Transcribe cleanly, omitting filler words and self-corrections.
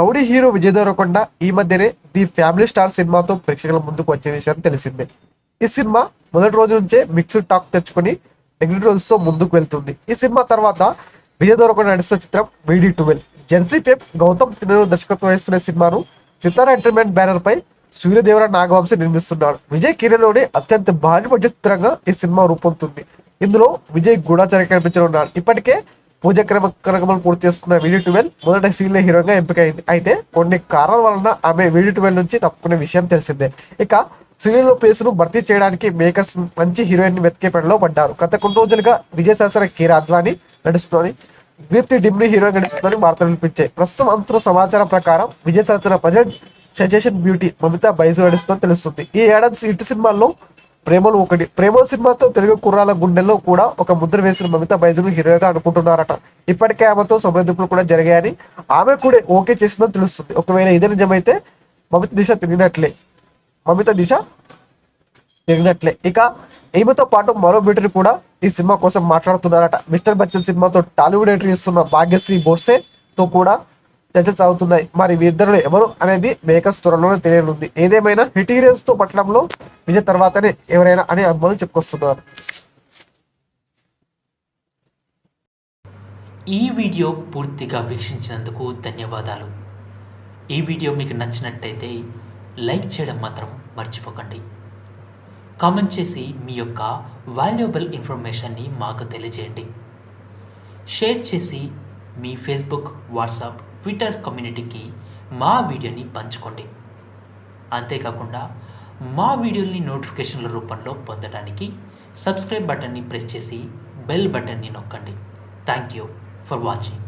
Rowdy hero Vijay Devarakonda ఈ మధ్యనే the family star సినిమాతో ప్రేక్షకుల ముందుకు వచ్చే విషయం తెలిసిందే. ఈ సినిమా మొదటి రోజు నుంచే మిక్స్డ్ టాక్ తెచ్చుకుని నెగిటివ్ రోల్స్ తో ముందుకు వెళ్తుంది. ఈ సినిమా తర్వాత విజయ్ దేవరకొండ నడుస్తున్న చిత్రం VD12. జెర్సీ ఫేమ్ గౌతమ్ తిన్నూరు దర్శకత్వం వహిస్తున్న సినిమాను చిత్తార ఎంటర్టైన్మెంట్ బ్యానర్ పై సూర్యదేవర నాగవంశీ నిర్మిస్తున్నాడు. విజయ్ కిరణ్లోని అత్యంత భారీ బడ్జెట్ చిత్రంగా ఈ సినిమా రూపొందుతుంది. ఇందులో విజయ్ గూఢాచారి కనిపించనున్నాడు. ఇప్పటికే పూజ కార్యక్రమాలు పూర్తి చేసుకున్న VD12 మొదట సీనియర్ హీరోగా ఎంపికైంది. అయితే కొన్ని కారణాల వలన ఆమె VD12 నుంచి తప్పుకునే విషయం తెలిసిందే. ఇక సీనియర్ ప్లేస్ ను భర్తీ చేయడానికి మేకర్స్ మంచి హీరోయిన్ వెతికే పనిలో పడ్డారు. గత కొన్ని రోజులుగా విజయ్ సరసన కీరా అద్వానీ నడుస్తుందని, దీప్తి డిమ్ని హీరోయిన్ నడుస్తుందని వార్తలు వినిపించాయి. ప్రస్తుతం అందుతున్న సమాచారం ప్రకారం విజయ్ సరసన present sensation beauty Mamitha Baiju నడుస్తుందని తెలుస్తుంది. ఈ ఏడాది ఇటు సినిమాల్లో ప్రేమలు ఒకటి. ప్రేమలు సినిమాతో తెలుగు కుర్రాల గుండెల్లో కూడా ఒక ముద్ర వేసిన మమితా బైజును హీరోగా అనుకుంటున్నారట. ఇప్పటికే ఆమెతో సంప్రదింపులు కూడా జరిగాయని, ఆమె కూడా ఓకే చేసిందని తెలుస్తుంది. ఒకవేళ ఇదే నిజమైతే మమిత దిశ తిరిగినట్లే. ఇక ఈమెతో పాటు మరో బ్యూటీని కూడా ఈ సినిమా కోసం మాట్లాడుతున్నారట. మిస్టర్ బచ్చన్ సినిమాతో టాలీవుడ్ ఎంట్రీ ఇస్తున్న భాగ్యశ్రీ బోర్సే తో కూడా చర్చలు సాగుతున్నాయి. మరి వీరిద్దరు ఎవరు అనేది మేకర్స్ త్వరలోనే తెలియనుంది. ఏదేమైనా హిట్ హీరోస్ తో పట్టడంలో విజయ్ తర్వాతనే ఎవరైనా అని అభిమానులు చెప్పుకొస్తున్నారు. ఈ వీడియో పూర్తిగా వీక్షించినందుకు ధన్యవాదాలు. ఈ వీడియో మీకు నచ్చినట్టయితే లైక్ చేయడం మాత్రం మర్చిపోకండి. కామెంట్ చేసి మీ యొక్క వాల్యుబుల్ ఇన్ఫర్మేషన్ని మాకు తెలియజేయండి. షేర్ చేసి మీ ఫేస్బుక్, వాట్సాప్, ట్విట్టర్ కమ్యూనిటీకి మా వీడియోని పంచుకోండి. అంతేకాకుండా మా వీడియోని నోటిఫికేషన్ల రూపంలో పొందడానికి సబ్స్క్రైబ్ బటన్ని ప్రెస్ చేసి బెల్ బటన్ని నొక్కండి. Thank you for watching.